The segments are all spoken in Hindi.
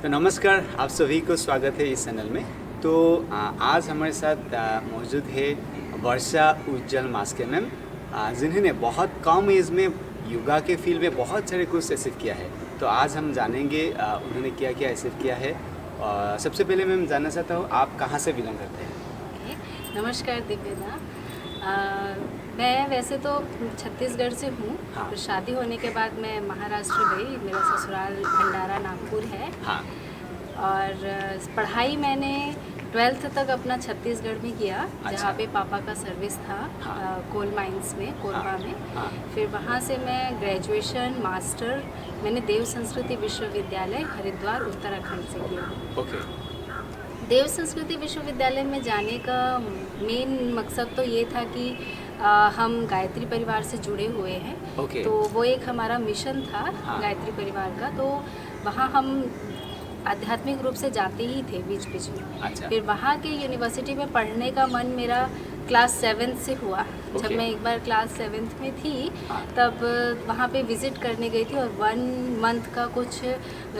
तो नमस्कार, आप सभी को स्वागत है इस चैनल में। तो आज हमारे साथ मौजूद है वर्षा उज्जवल मास्के मैम, जिन्होंने बहुत कम एज में योगा के फील्ड में बहुत सारे कुछ अचीव किया है। तो आज हम जानेंगे उन्होंने क्या क्या अचीव किया है। सबसे पहले मैं जानना चाहता हूँ, आप कहाँ से बिलोंग करते हैं? नमस्कार दिव्यदा। मैं वैसे तो छत्तीसगढ़ से हूँ। हाँ। तो शादी होने के बाद मैं महाराष्ट्र गई। मेरा ससुराल भंडारा नागपुर है। हाँ। और पढ़ाई मैंने 12th तक अपना छत्तीसगढ़ में किया। अच्छा। जहाँ पे पापा का सर्विस था। हाँ। कोल माइंस में, कोरबा हाँ। में। हाँ। फिर वहाँ से मैं ग्रेजुएशन मास्टर मैंने देव संस्कृति विश्वविद्यालय हरिद्वार उत्तराखंड से किया। ओके। देव संस्कृति विश्वविद्यालय में जाने का मेन मकसद तो ये था कि हम गायत्री परिवार से जुड़े हुए हैं। ओके। तो वो एक हमारा मिशन था। हाँ। गायत्री परिवार का। तो वहाँ हम आध्यात्मिक रूप से जाते ही थे बीच बीच में। अच्छा। फिर वहाँ के यूनिवर्सिटी में पढ़ने का मन मेरा क्लास 7 से हुआ। जब ओके। मैं एक बार क्लास 7 में थी हाँ। तब वहाँ पे विज़िट करने गई थी और 1 मंथ का कुछ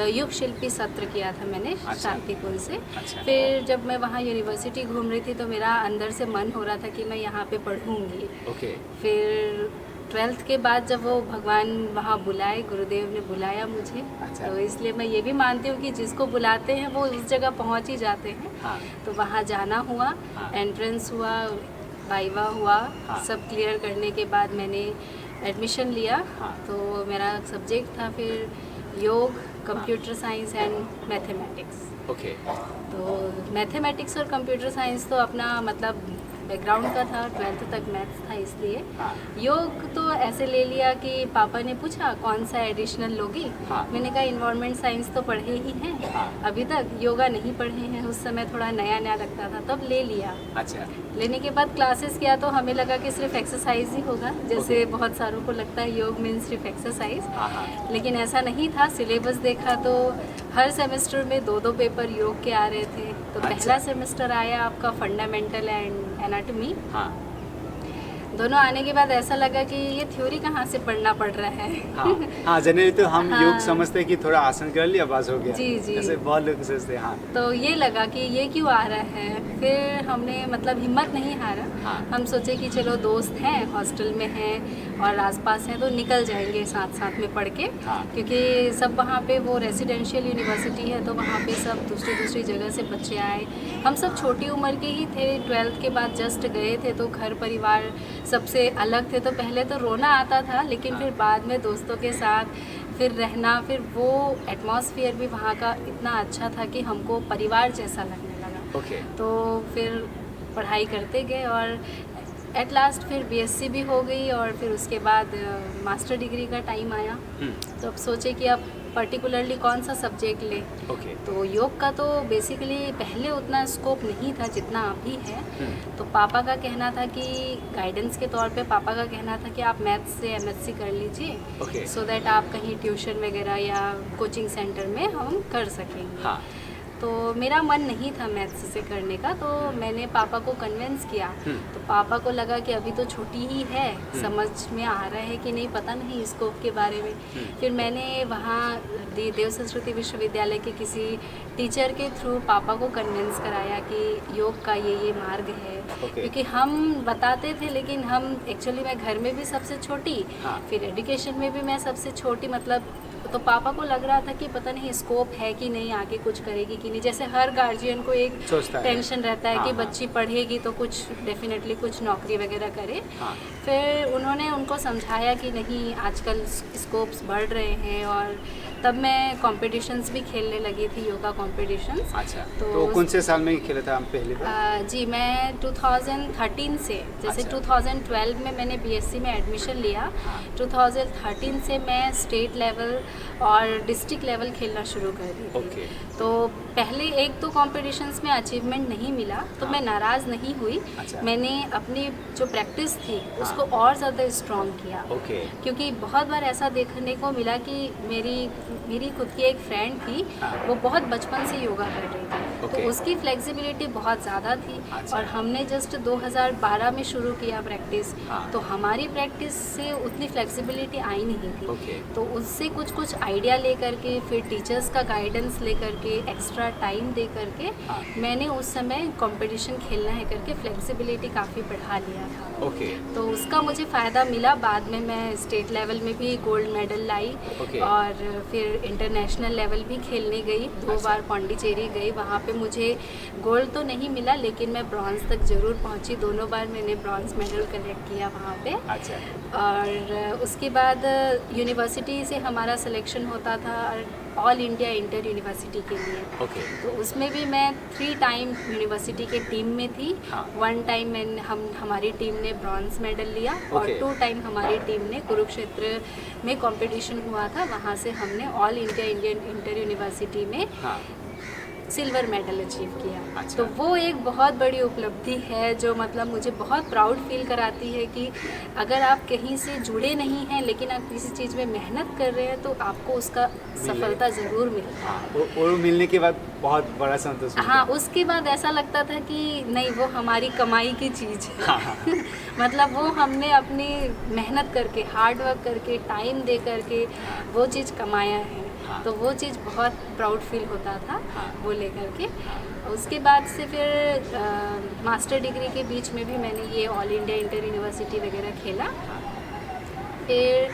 युग शिल्पी सत्र किया था मैंने। अच्छा। शांतिकुंज से। अच्छा। फिर जब मैं वहाँ यूनिवर्सिटी घूम रही थी तो मेरा अंदर से मन हो रहा था कि मैं यहाँ पे पढ़ूँगी। ओके। फिर 12th के बाद जब वो भगवान वहाँ बुलाए, गुरुदेव ने बुलाया मुझे। अच्छा। तो इसलिए मैं ये भी मानती हूँ कि जिसको बुलाते हैं वो उस जगह पहुँच ही जाते हैं। हाँ। तो वहाँ जाना हुआ। हाँ। एंट्रेंस हुआ, वाइवा हुआ। हाँ। सब क्लियर करने के बाद मैंने एडमिशन लिया। हाँ। तो मेरा सब्जेक्ट था फिर योग, computer science and mathematics. Okay. तो मैथमेटिक्स और कंप्यूटर साइंस तो अपना मतलब बैकग्राउंड का था। 12th तक मैथ्स था इसलिए। हाँ। योग तो ऐसे ले लिया कि पापा ने पूछा कौन सा एडिशनल लोगी। हाँ। मैंने कहा इन्वायरमेंट साइंस तो पढ़े ही हैं। हाँ। अभी तक योगा नहीं पढ़े हैं। उस समय थोड़ा नया नया लगता था तब ले लिया। अच्छा। लेने के बाद क्लासेस किया तो हमें लगा कि सिर्फ एक्सरसाइज ही होगा, जैसे बहुत सारों को लगता है योग मीन्स सिर्फ एक्सरसाइज। हाँ। हाँ। लेकिन ऐसा नहीं था। सिलेबस देखा तो हर सेमेस्टर में 2-2 पेपर योग के आ रहे थे। तो अच्छा। पहला सेमेस्टर आया आपका फंडामेंटल एंड एनाटॉमी। हाँ। दोनों आने के बाद ऐसा लगा कि ये थ्योरी कहाँ से पढ़ना पड़ रहा है। हाँ। हाँ, जनरली तो हम हाँ। योग समझते हैं कि थोड़ा आसन कर लिया बस हो गया। जी, जी। ऐसे बहुत लोग सोचते हैं। हाँ। तो ये लगा कि ये क्यों आ रहा है। फिर हमने मतलब हिम्मत नहीं हारा। हाँ। हम सोचे कि चलो दोस्त हैं, हॉस्टल में हैं और आसपास हैं तो निकल जाएंगे साथ साथ में पढ़ के। हाँ। क्योंकि सब वहाँ पे वो रेजिडेंशियल यूनिवर्सिटी है तो वहाँ पे सब दूसरी जगह से बच्चे आए। हम सब छोटी उम्र के ही थे। 12th के बाद जस्ट गए थे तो घर परिवार सबसे अलग थे। तो पहले तो रोना आता था, लेकिन फिर बाद में दोस्तों के साथ फिर रहना, फिर वो एटमॉस्फेयर भी वहाँ का इतना अच्छा था कि हमको परिवार जैसा लगने लगा। ओके। तो फिर पढ़ाई करते गए और एट लास्ट फिर बीएससी भी हो गई और फिर उसके बाद मास्टर डिग्री का टाइम आया। तो अब सोचे कि अब पर्टिकुलरली कौन सा सब्जेक्ट ले। ओके। तो योग का तो बेसिकली पहले उतना स्कोप नहीं था जितना अभी है। तो पापा का कहना था कि गाइडेंस के तौर पे पापा का कहना था कि आप मैथ्स से एमएससी कर लीजिए। ओके। सो दैट आप कहीं ट्यूशन वगैरह या कोचिंग सेंटर में हम कर सकेंगे। हाँ। तो मेरा मन नहीं था मैथ्स से करने का, तो मैंने पापा को कन्विंस किया। तो पापा को लगा कि अभी तो छोटी ही है, समझ में आ रहा है कि नहीं पता नहीं स्कोप के बारे में। फिर मैंने वहाँ देव संस्कृति विश्वविद्यालय के किसी टीचर के थ्रू पापा को कन्विंस कराया कि योग का ये मार्ग है। क्योंकि हम बताते थे लेकिन हम एक्चुअली मैं घर में भी सबसे छोटी। हाँ। फिर एजुकेशन में भी मैं सबसे छोटी मतलब। तो पापा को लग रहा था कि पता नहीं स्कोप है कि नहीं, आगे कुछ करेगी कि नहीं। जैसे हर गार्जियन को एक सोचता है। टेंशन रहता है हाँ, कि हाँ। बच्ची पढ़ेगी तो कुछ डेफिनेटली कुछ नौकरी वगैरह करे। हाँ। फिर उन्होंने उनको समझाया कि नहीं आजकल स्कोप्स बढ़ रहे हैं। और तब मैं कॉम्पिटिशन्स भी खेलने लगी थी, योगा कॉम्पिटिशन्स। अच्छा। तो कौन से साल में खेला था हम पहली बार? जी मैं 2013 से, जैसे अच्छा। 2012 में मैंने बीएससी में एडमिशन लिया। हाँ। 2013 से मैं स्टेट लेवल और डिस्ट्रिक्ट लेवल खेलना शुरू कर दी थी। ओके। तो पहले एक तो कॉम्पिटिशन्स में अचीवमेंट नहीं मिला तो हाँ। मैं नाराज़ नहीं हुई। अच्छा। मैंने अपनी जो प्रैक्टिस थी उसको और ज़्यादा स्ट्रॉन्ग किया। ओके। क्योंकि बहुत बार ऐसा देखने को मिला कि मेरी मेरी खुद की एक फ्रेंड थी, हाँ। वो बहुत बचपन से योगा कर रही थी, तो ओके। उसकी फ्लेक्सिबिलिटी बहुत ज़्यादा थी। अच्छा। और हमने जस्ट 2012 में शुरू किया प्रैक्टिस, हाँ। तो हमारी प्रैक्टिस से उतनी फ्लेक्सिबिलिटी आई नहीं थी। ओके। तो उससे कुछ आइडिया ले करके, फिर टीचर्स का गाइडेंस ले करके, एक्स्ट्रा टाइम दे करके हाँ। मैंने उस समय कंपटीशन खेलना है करके फ्लेक्सिबिलिटी काफ़ी बढ़ा लिया था। ओके। तो उसका मुझे फ़ायदा मिला। बाद में मैं स्टेट लेवल में भी गोल्ड मेडल लाई, ओके। और फिर इंटरनेशनल लेवल भी खेलने गई। 2 अच्छा। बार पौंडीचेरी गई, वहाँ पे मुझे गोल्ड तो नहीं मिला, लेकिन मैं ब्रॉन्ज तक ज़रूर पहुँची। दोनों बार मैंने ब्रॉन्ज मेडल कलेक्ट किया वहाँ पे। अच्छा। और उसके बाद यूनिवर्सिटी से हमारा सिलेक्शन होता था ऑल इंडिया इंटर यूनिवर्सिटी के लिए। ओके। तो उसमें भी मैं 3 टाइम यूनिवर्सिटी के टीम में थी। हाँ। 1 टाइम हमारी टीम ने ब्रॉन्ज मेडल लिया, और ओके। 2 टाइम हमारी टीम ने कुरुक्षेत्र में कंपटीशन हुआ था, वहाँ से हमने all India Indian inter university में हाँ। सिल्वर मेडल अचीव किया। अच्छा। तो वो एक बहुत बड़ी उपलब्धि है, जो मतलब मुझे बहुत प्राउड फील कराती है कि अगर आप कहीं से जुड़े नहीं हैं, लेकिन आप किसी चीज़ में मेहनत कर रहे हैं, तो आपको उसका सफलता ज़रूर मिलता है। हाँ, और मिलने के बाद बहुत बड़ा संतोष मिलता हाँ, है। उसके बाद ऐसा लगता था कि नहीं, वो हमारी कमाई की चीज़ है। हाँ, हाँ। मतलब वो हमने अपनी मेहनत करके, हार्ड वर्क करके, टाइम दे करके वो चीज़ कमाया है। हाँ। तो वो चीज़ बहुत प्राउड फील होता था हाँ। वो लेकर के। उसके बाद से फिर मास्टर डिग्री के बीच में भी मैंने ये ऑल इंडिया इंटर यूनिवर्सिटी वगैरह खेला। फिर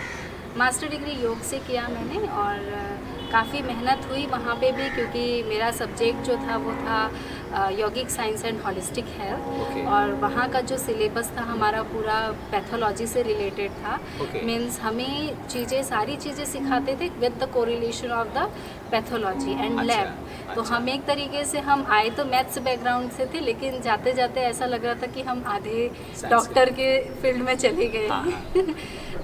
मास्टर डिग्री योग से किया मैंने, और काफ़ी मेहनत हुई वहाँ पे भी, क्योंकि मेरा सब्जेक्ट जो था वो था यौगिक science and holistic health. Okay. और वहाँ का जो सिलेबस था हमारा पूरा पैथोलॉजी से रिलेटेड था। ओके। मीन्स हमें सारी चीज़ें सिखाते थे with the correlation of the pathology and अच्छा, लैब। तो अच्छा। हम एक तरीके से, हम आए तो मैथ्स बैकग्राउंड से थे, लेकिन जाते जाते ऐसा लग रहा था कि हम आधे डॉक्टर के फील्ड में चले गए। हाँ,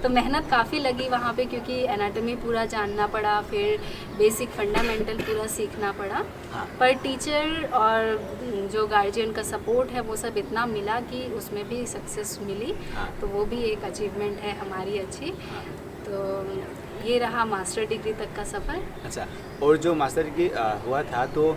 तो मेहनत काफ़ी लगी वहाँ पे, क्योंकि एनाटॉमी पूरा जानना पड़ा, फिर बेसिक फंडामेंटल पूरा सीखना पड़ा। हाँ। पर टीचर और जो गार्जियन का सपोर्ट है वो सब इतना मिला कि उसमें भी सक्सेस मिली। हाँ। तो वो भी एक अचीवमेंट है हमारी अच्छी। तो ये रहा मास्टर डिग्री तक का सफ़र। अच्छा, और जो मास्टर डिग्री हुआ था, तो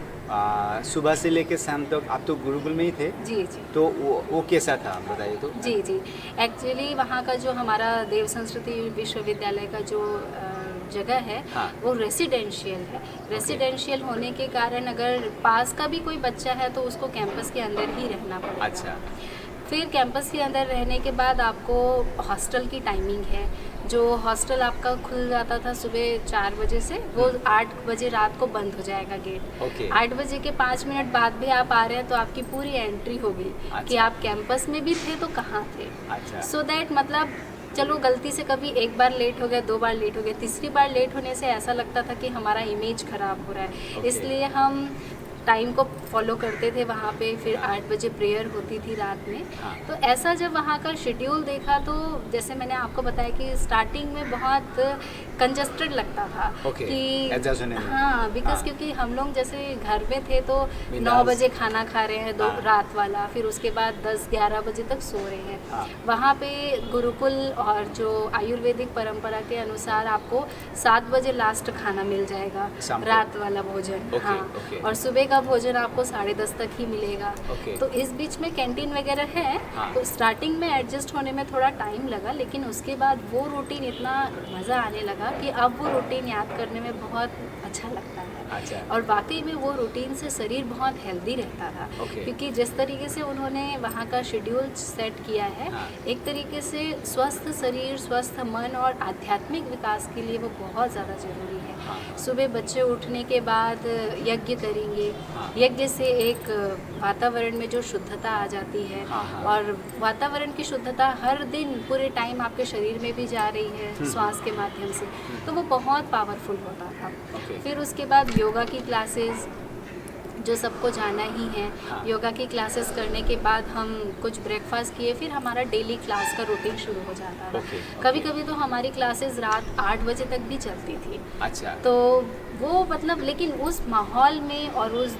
सुबह से लेकर शाम तक आप तो गुरुकुल में ही थे, जी जी तो वो कैसा था, आप बताइए तो। जी जी। एक्चुअली वहाँ का जो हमारा देव संस्कृति विश्वविद्यालय का जो जगह है, हाँ। वो रेसिडेंशियल है। रेसिडेंशियल होने के कारण अगर पास का भी कोई बच्चा है तो उसको कैंपस के अंदर ही रहना पड़ेगा। अच्छा। फिर कैंपस के अंदर रहने के बाद आपको हॉस्टल की टाइमिंग है। जो हॉस्टल आपका खुल जाता था सुबह 4 बजे से, वो 8 बजे रात को बंद हो जाएगा गेट। ओके। 8 बजे के 5 मिनट बाद भी आप आ रहे हैं तो आपकी पूरी एंट्री होगी कि अच्छा। आप कैंपस में भी थे तो कहाँ थे। अच्छा। सो दैट मतलब चलो गलती से कभी एक बार लेट हो गया, 2 बार लेट हो गया, तीसरी बार लेट होने से ऐसा लगता था कि हमारा इमेज खराब हो रहा है। ओके। इसलिए हम टाइम को फॉलो करते थे वहाँ पे। फिर 8 बजे प्रेयर होती थी रात में। हाँ। तो ऐसा जब वहाँ का शेड्यूल देखा, तो जैसे मैंने आपको बताया कि स्टार्टिंग में बहुत कंजस्टेड लगता था ओके, कि adjust होने में। हाँ, बिकॉज हाँ। क्योंकि हम लोग जैसे घर में थे तो 9 बिंदास। बजे खाना खा रहे हैं, हाँ। रात वाला, फिर उसके बाद 10-11 बजे तक सो रहे हैं। हाँ। वहाँ पे गुरुकुल और जो आयुर्वेदिक परंपरा के अनुसार आपको 7 बजे लास्ट खाना मिल जाएगा, शाम को। रात वाला भोजन। ओके, हाँ। ओके। और सुबह का भोजन आपको 10:30 तक ही मिलेगा। ओके। तो इस बीच में कैंटीन वगैरह है। हाँ। तो स्टार्टिंग में एडजस्ट होने में थोड़ा टाइम लगा, लेकिन उसके बाद वो रूटीन इतना मज़ा आने लगा कि अब वो रूटीन याद करने में बहुत अच्छा लगता है। अच्छा। और वाकई में वो रूटीन से शरीर बहुत हेल्दी रहता था। ओके। क्योंकि जिस तरीके से उन्होंने वहाँ का शेड्यूल सेट किया है, हाँ। एक तरीके से स्वस्थ शरीर, स्वस्थ मन और आध्यात्मिक विकास के लिए वो बहुत ज़्यादा ज़रूरी है। हाँ। सुबह बच्चे उठने के बाद यज्ञ करेंगे। हाँ। यज्ञ से एक वातावरण में जो शुद्धता आ जाती है, हाँ, हाँ। और वातावरण की शुद्धता हर दिन पूरे टाइम आपके शरीर में भी जा रही है श्वास के माध्यम से, तो वो बहुत पावरफुल होता था। ओके। फिर उसके बाद योगा की क्लासेस जो सबको जाना ही है। हाँ। योगा की क्लासेस करने के बाद हम कुछ ब्रेकफास्ट किए, फिर हमारा डेली क्लास का रूटीन शुरू हो जाता था। ओके, कभी ओके। कभी तो हमारी क्लासेस रात 8 बजे तक भी चलती थी। अच्छा। तो वो मतलब, लेकिन उस माहौल में और उस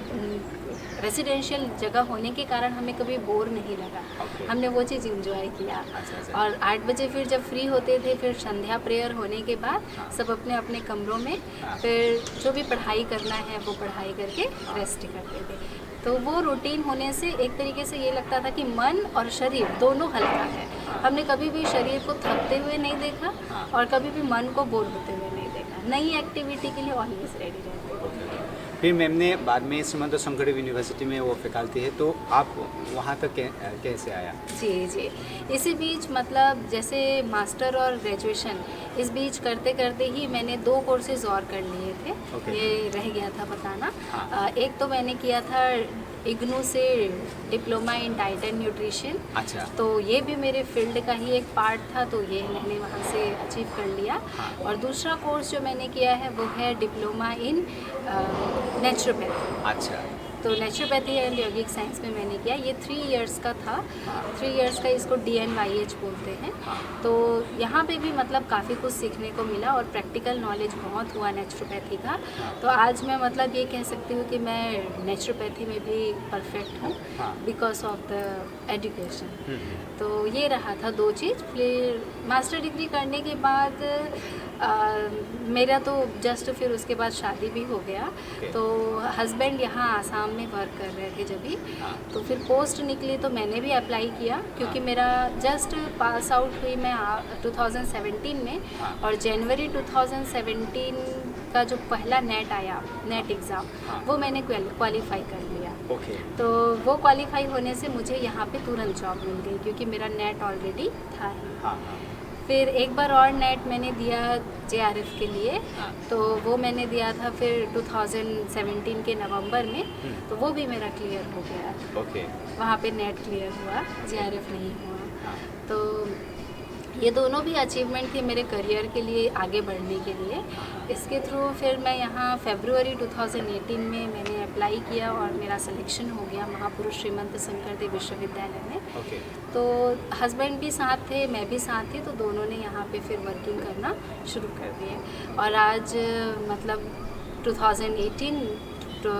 रेसिडेंशियल जगह होने के कारण हमें कभी बोर नहीं लगा। Okay. हमने वो चीज़ इंजॉय किया। अच्छा। और 8 बजे फिर जब फ्री होते थे, फिर संध्या प्रेयर होने के बाद हाँ। सब अपने अपने कमरों में हाँ। फिर जो भी पढ़ाई करना है वो पढ़ाई करके रेस्ट करते थे। तो वो रूटीन होने से एक तरीके से ये लगता था कि मन और शरीर दोनों हल्का है। हमने कभी भी शरीर को थकते हुए नहीं देखा हाँ। और कभी भी मन को बोर होते हुए नहीं देखा। नई एक्टिविटी के लिए ऑलवेज रेडी रहते थे। फिर मैम ने बाद में श्रीमंत शंकरदेव यूनिवर्सिटी में वो फैकल्टी है, तो आप वहाँ तक कैसे आया? जी। इसी बीच मतलब जैसे मास्टर और ग्रेजुएशन इस बीच करते करते ही मैंने 2 कोर्सेज और कर लिए थे। Okay. ये रह गया था बताना। हाँ। एक तो मैंने किया था इग्नू से diploma in diet and nutrition. अच्छा। तो ये भी मेरे फील्ड का ही एक पार्ट था, तो ये मैंने वहाँ से अचीव कर लिया। हाँ। और दूसरा कोर्स जो मैंने किया है वो है डिप्लोमा इन नेचुरोपैथी। अच्छा। तो नेचुरोपैथी एंड यौगिक साइंस में मैंने किया। ये 3 इयर्स का था। हाँ। 3 इयर्स का इसको DNYH बोलते हैं। हाँ। तो यहाँ पे भी मतलब काफ़ी कुछ सीखने को मिला और प्रैक्टिकल नॉलेज बहुत हुआ नेचुरोपैथी का। हाँ। तो आज मैं मतलब ये कह सकती हूँ कि मैं नेचुरोपैथी में भी परफेक्ट हूँ हाँ। Because of the education. Hmm. तो ये रहा था 2 चीज़। फिर मास्टर डिग्री करने के बाद मेरा तो जस्ट फिर उसके बाद शादी भी हो गया। Okay. तो हस्बैंड यहाँ आसाम में वर्क कर रहे थे जब भी। हाँ। तो फिर पोस्ट निकली तो मैंने भी अप्लाई किया, क्योंकि हाँ। मेरा जस्ट पास आउट हुई मैं 2017 में। हाँ। और जनवरी 2017 का जो पहला नेट आया, नेट एग्ज़ाम, हाँ। वो मैंने क्वालिफाई कर लिया। ओके। तो वो क्वालिफाई होने से मुझे यहाँ पे तुरंत जॉब मिल गई, क्योंकि मेरा नेट ऑलरेडी था ही। हाँ। फिर एक बार और नेट मैंने दिया JRF के लिए। हाँ। तो वो मैंने दिया था फिर 2017 के नवंबर में। तो वो भी मेरा क्लियर हो गया। ओके। वहाँ पे नेट क्लियर हुआ, JRF नहीं हुआ। हाँ। तो ये दोनों भी अचीवमेंट थे मेरे करियर के लिए, आगे बढ़ने के लिए। इसके थ्रू फिर मैं यहाँ फरवरी 2018 में मैंने अप्लाई किया और मेरा सिलेक्शन हो गया महापुरुष श्रीमंत शंकरदेव विश्वविद्यालय में। ओके। तो हस्बैंड भी साथ थे, मैं भी साथ थी, तो दोनों ने यहाँ पे फिर वर्किंग करना शुरू कर दिए। और आज मतलब 2018 टू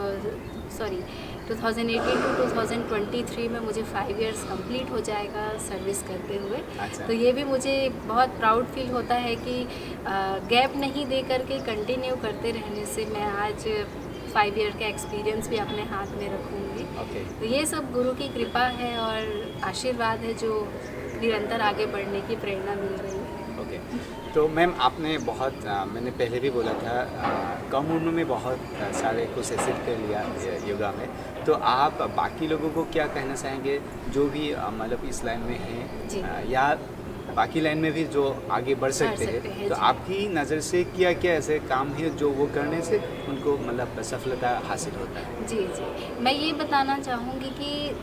2023 में मुझे 5 इयर्स कंप्लीट हो जाएगा सर्विस करते हुए। अच्छा। तो ये भी मुझे बहुत प्राउड फील होता है कि गैप नहीं दे करके कंटिन्यू करते रहने से मैं आज 5 ईयर का एक्सपीरियंस भी अपने हाथ में रखूँगी। ओके। तो ये सब गुरु की कृपा है और आशीर्वाद है जो निरंतर आगे बढ़ने की प्रेरणा मिल रही है। ओके। तो मैम आपने बहुत मैंने पहले भी बोला था कम उम्र में बहुत सारे कुछ एसिड कर लिया योगा में, तो आप बाकी लोगों को क्या कहना चाहेंगे जो भी मतलब इस लाइन में जी। हैं या बाकी लाइन में भी जो आगे बढ़ सकते हैं, तो जी। आपकी नज़र से क्या क्या ऐसे काम है जो वो करने से उनको मतलब सफलता हासिल होता है? जी। मैं ये बताना चाहूँगी कि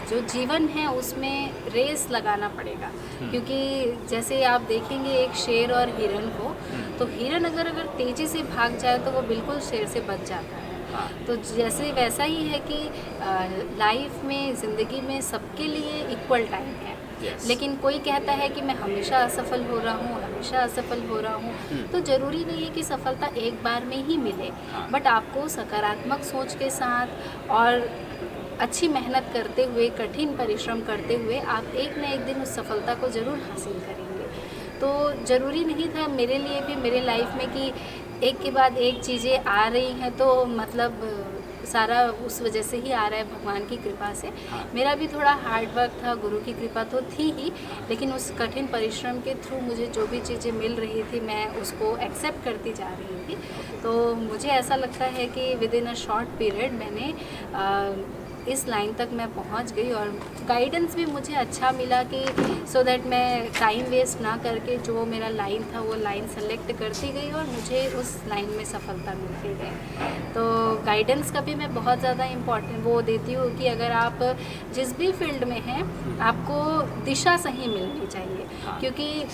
जो जीवन है उसमें रेस लगाना पड़ेगा। क्योंकि जैसे आप देखेंगे एक शेर और हिरन को, तो हिरन अगर तेज़ी से भाग जाए तो वो बिल्कुल शेर से बच जाता है। हाँ। तो जैसे वैसा ही है कि लाइफ में, ज़िंदगी में सबके लिए इक्वल टाइम है। Yes. लेकिन कोई कहता है कि मैं हमेशा असफल हो रहा हूँ, हमेशा असफल हो रहा हूँ। तो ज़रूरी नहीं है कि सफलता एक बार में ही मिले। हाँ। बट आपको सकारात्मक सोच के साथ और अच्छी मेहनत करते हुए, कठिन परिश्रम करते हुए आप एक न एक दिन उस सफलता को ज़रूर हासिल करेंगे। तो ज़रूरी नहीं था मेरे लिए भी, मेरे लाइफ में कि एक के बाद एक चीज़ें आ रही हैं तो मतलब सारा उस वजह से ही आ रहा है, भगवान की कृपा से। हाँ। मेरा मेरा भी थोड़ा हार्ड वर्क था, गुरु की कृपा तो थी ही, लेकिन उस कठिन परिश्रम के थ्रू मुझे जो भी चीज़ें मिल रही थी मैं उसको एक्सेप्ट करती जा रही थी। तो मुझे ऐसा लगता है कि with in a short period मैंने इस लाइन तक मैं पहुंच गई और गाइडेंस भी मुझे अच्छा मिला कि सो दैट मैं टाइम वेस्ट ना करके जो मेरा लाइन था वो लाइन सेलेक्ट करती गई और मुझे उस लाइन में सफलता मिलती गई। तो गाइडेंस का भी मैं बहुत ज़्यादा इम्पोर्टेंट वो देती हूँ कि अगर आप जिस भी फील्ड में हैं आपको दिशा सही मिलनी चाहिए। हाँ। क्योंकि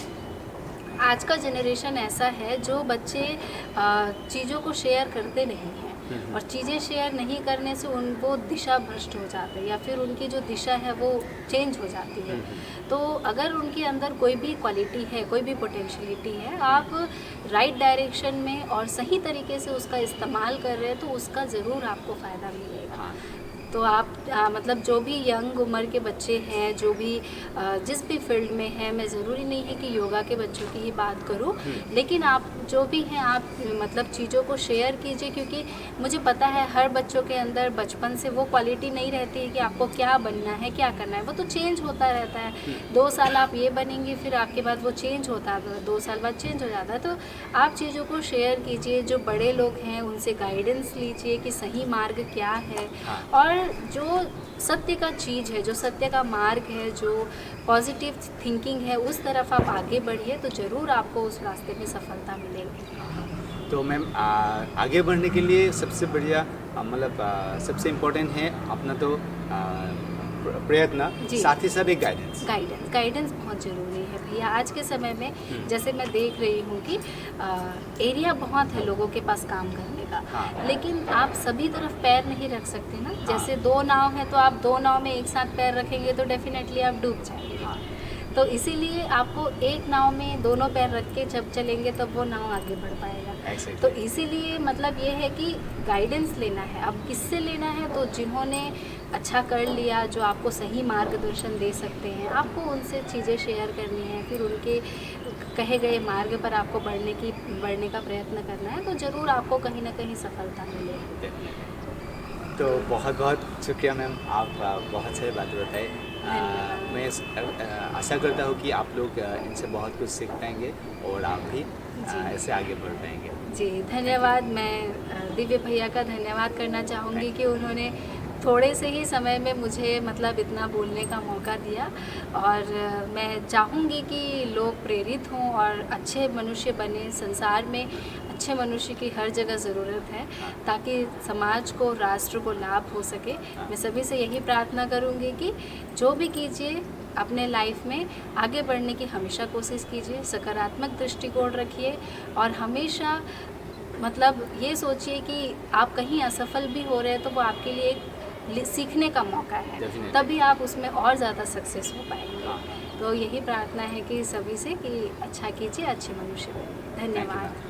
आज का जनरेशन ऐसा है जो बच्चे चीज़ों को शेयर करते नहीं हैं और चीज़ें शेयर नहीं करने से वो दिशा भ्रष्ट हो जाते हैं या फिर उनकी जो दिशा है वो चेंज हो जाती है। तो अगर उनके अंदर कोई भी क्वालिटी है, कोई भी पोटेंशियलिटी है, आप राइट डायरेक्शन में और सही तरीके से उसका इस्तेमाल कर रहे हैं तो उसका ज़रूर आपको फ़ायदा मिलेगा। हाँ। तो आप मतलब जो भी यंग उम्र के बच्चे हैं, जो भी जिस भी फील्ड में हैं, मैं ज़रूरी नहीं है कि योगा के बच्चों की ही बात करूं, लेकिन आप जो भी हैं आप मतलब चीज़ों को शेयर कीजिए, क्योंकि मुझे पता है हर बच्चों के अंदर बचपन से वो क्वालिटी नहीं रहती है कि आपको क्या बनना है, क्या करना है। वो तो चेंज होता रहता है। 2 साल आप ये बनेंगे, फिर आपके बाद वो चेंज होता है, 2 साल बाद चेंज हो जाता है। तो आप चीज़ों को शेयर कीजिए, जो बड़े लोग हैं उनसे गाइडेंस लीजिए कि सही मार्ग क्या है, और जो सत्य का चीज़ है, जो सत्य का मार्ग है, जो पॉजिटिव थिंकिंग है, उस तरफ आप आगे बढ़िए तो ज़रूर आपको उस रास्ते में सफलता मिलेगी। तो मैम आगे बढ़ने के लिए सबसे बढ़िया मतलब सबसे इम्पोर्टेंट है अपना तो प्रयत्न, जी। साथ ही साथ एक गाइडेंस। गाइडेंस बहुत ज़रूरी है भैया। आज के समय में जैसे मैं देख रही हूँ कि एरिया बहुत है लोगों के पास काम करने का, हाँ। लेकिन आप सभी तरफ पैर नहीं रख सकते ना। जैसे 2 नाव हैं तो आप 2 नाव में एक साथ पैर रखेंगे तो डेफिनेटली आप डूब जाएंगे। तो इसीलिए आपको एक नाव में दोनों पैर रख के जब चलेंगे तब वो नाव आगे बढ़ पाएगा। Exactly. तो इसीलिए मतलब ये है कि गाइडेंस लेना है। अब किससे लेना है? तो जिन्होंने अच्छा कर लिया, जो आपको सही मार्गदर्शन दे सकते हैं, आपको उनसे चीज़ें शेयर करनी है, फिर उनके कहे गए मार्ग पर आपको बढ़ने का प्रयत्न करना है, तो ज़रूर आपको कहीं ना कहीं सफलता मिलेगी। तो बहुत बहुत शुक्रिया मैम, आप बहुत सारी बातें बताए। मैं आशा करता हूँ कि आप लोग इनसे बहुत कुछ सीख पाएंगे और आप भी ऐसे आगे बढ़ पाएंगे। जी धन्यवाद। मैं दिव्य भैया का धन्यवाद करना चाहूँगी कि उन्होंने थोड़े से ही समय में मुझे मतलब इतना बोलने का मौका दिया, और मैं चाहूँगी कि लोग प्रेरित हों और अच्छे मनुष्य बने। संसार में अच्छे मनुष्य की हर जगह ज़रूरत है, ताकि समाज को, राष्ट्र को लाभ हो सके। मैं सभी से यही प्रार्थना करूँगी कि जो भी कीजिए अपने लाइफ में आगे बढ़ने की हमेशा कोशिश कीजिए, सकारात्मक दृष्टिकोण रखिए, और हमेशा मतलब ये सोचिए कि आप कहीं असफल भी हो रहे हैं तो वो आपके लिए एक सीखने का मौका है। Definitely. तभी आप उसमें और ज़्यादा सक्सेस हो पाएंगे। तो यही प्रार्थना है कि सभी से कि अच्छा कीजिए, अच्छे मनुष्य बनिए। धन्यवाद।